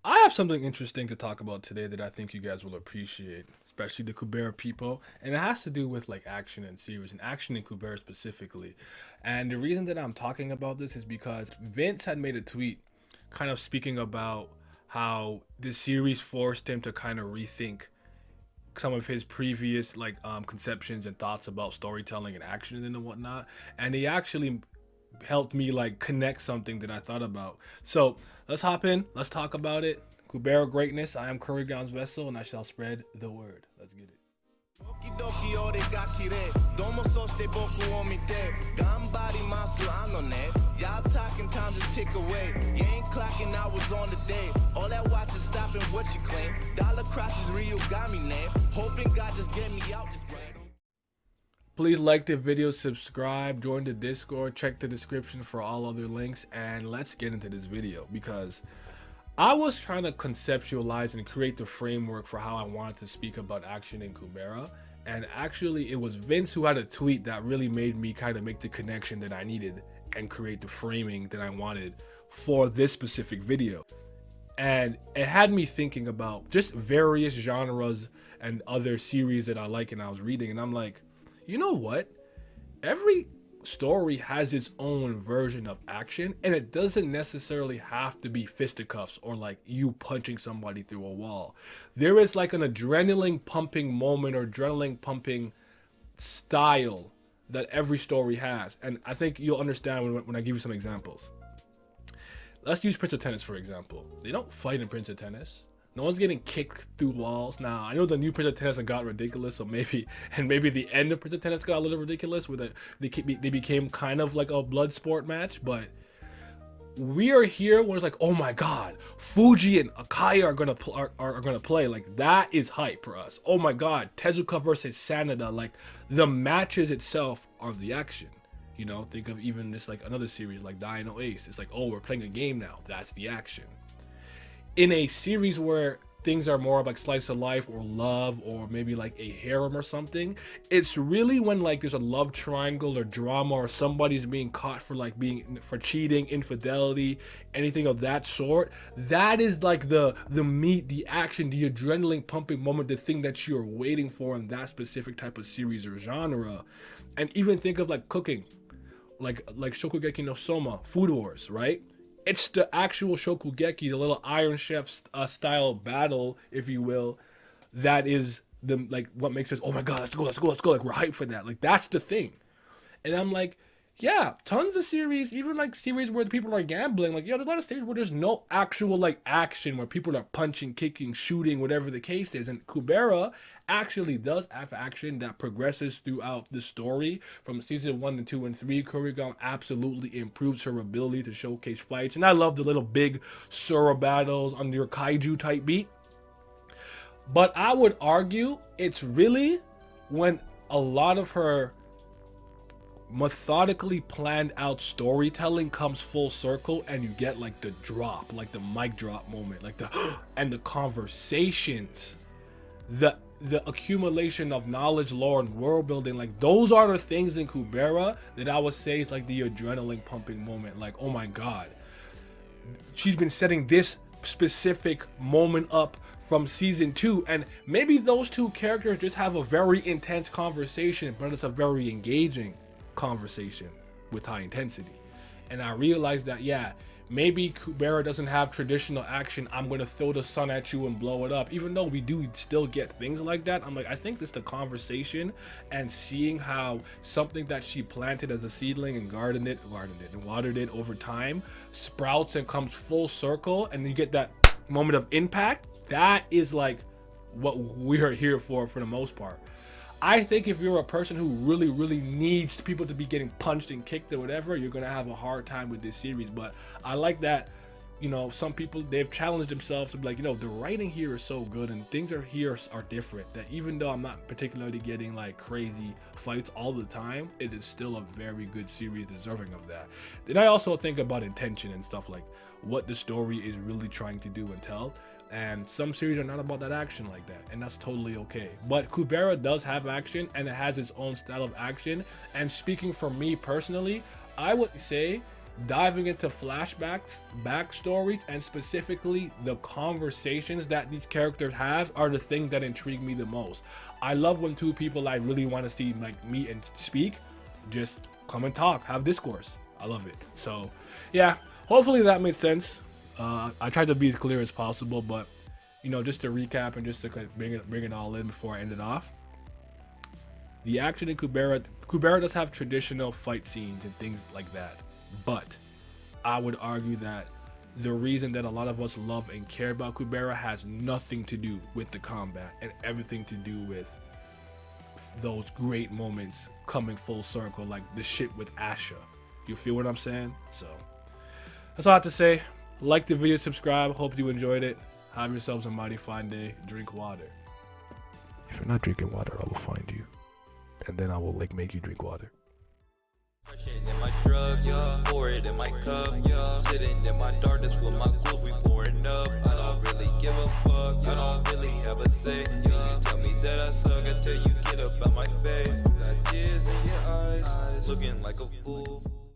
I have something interesting to talk about today that I think you guys will appreciate, especially the Kubera people, and it has to do with like action and series, and action in Kubera specifically. And the reason that I'm talking about this is because Vince had made a tweet kind of speaking about how this series forced him to kind of rethink some of his previous conceptions and thoughts about storytelling and action and whatnot. And he actually helped me like connect something that I thought about. So let's hop in. Let's talk about it. Kubera greatness. I am Kurigan's vessel, and I shall spread the word. Let's get it. 時々俺が綺麗どうもそして僕を見て頑張りますあのね Y'all talking time just tick away You ain't clocking I was on the day All that watch is stopping what you claim Dollar crosses real got me name Hoping God just get me out this game Please like the video, subscribe, join the Discord, check the description for all other links, and let's get into this video because I was trying to conceptualize and create the framework for how I wanted to speak about action in Kubera, and actually it was Vince who had a tweet that really made me kind of make the connection that I needed and create the framing that I wanted for this specific video. And it had me thinking about just various genres and other series that I like and I was reading, and I'm like, you know what? Every story has its own version of action, and it doesn't necessarily have to be fisticuffs or like you punching somebody through a wall. There is like an adrenaline pumping moment or adrenaline pumping style that every story has, and I think you'll understand when I give you some examples. Let's use Prince of Tennis for example. They don't fight in Prince of Tennis. No one's getting kicked through walls. Now, I know the new Prince of Tennis got ridiculous, so maybe the end of Prince of Tennis got a little ridiculous, where they became kind of like a blood sport match, but we are here where it's like, oh my god, Fuji and Akaya are gonna play. Like, that is hype for us. Oh my god, Tezuka versus Sanada. Like, the matches itself are the action. You know, think of even this like another series like Dino Ace. It's like, oh, we're playing a game now. That's the action. In a series where things are more like slice of life or love or maybe like a harem or something, it's really when like there's a love triangle or drama or somebody's being caught for cheating, infidelity, anything of that sort. That is like the meat, the action, the adrenaline pumping moment, the thing that you're waiting for in that specific type of series or genre. And even think of like cooking, like Shokugeki no Soma, Food Wars, right? It's the actual Shokugeki, the little Iron Chef style battle, if you will, that is the like what makes us, oh my god, let's go, like we're hyped for that. Like, that's the thing. And I'm like, yeah, tons of series, even like series where people are gambling, like, yeah, there's a lot of series where there's no actual like action, where people are punching, kicking, shooting, whatever the case is. And Kubera actually does have action that progresses throughout the story. From season 1 and 2 and 3, Kurigan absolutely improves her ability to showcase fights. And I love the little big Sura battles on your kaiju type beat. But I would argue it's really when a lot of her methodically planned out storytelling comes full circle and you get like the drop, like the mic drop moment, like the and the conversations, the accumulation of knowledge, lore, and world building. Like, those are the things in Kubera that I would say is like the adrenaline pumping moment. Like, oh my god, she's been setting this specific moment up from season 2, and maybe those two characters just have a very intense conversation, but it's a very engaging conversation with high intensity. And I realized that, yeah, maybe Kubera doesn't have traditional action, I'm gonna throw the sun at you and blow it up, even though we do still get things like that. I'm like, I think this the conversation and seeing how something that she planted as a seedling and gardened it and watered it over time sprouts and comes full circle, and you get that moment of impact. That is like what we're here for the most part. I think if you're a person who really needs people to be getting punched and kicked or whatever, you're gonna have a hard time with this series. But I like that, you know, some people, they've challenged themselves to be like, you know, the writing here is so good and things are different, that even though I'm not particularly getting like crazy fights all the time, it is still a very good series deserving of that. Then I also think about intention and stuff, like what the story is really trying to do and tell. And some series are not about that action like that, and that's totally okay. But Kubera does have action, and it has its own style of action. And speaking for me personally, I would say diving into flashbacks, backstories, and specifically the conversations that these characters have are the things that intrigue me the most. I love when two people I really want to see like meet and speak just come and talk, have discourse. I love it. So yeah, hopefully that made sense. I tried to be as clear as possible, but you know, just to recap and just to bring it all in before I end it off. The action in Kubera does have traditional fight scenes and things like that, but I would argue that the reason that a lot of us love and care about Kubera has nothing to do with the combat and everything to do with those great moments coming full circle, like the shit with Asha. You feel what I'm saying? So that's all I have to say. Like the video, subscribe. Hope you enjoyed it. Have yourselves a mighty fine day. Drink water. If you're not drinking water, I will find you, and then I will make you drink water. In my drugs, pour it in my cup, sitting in my darkness with my ghouls, we pouring up. I don't really give a fuck, I don't really have a say. You tell me that I suck, I tell you get up out my face. You got tears in your eyes, looking like a fool.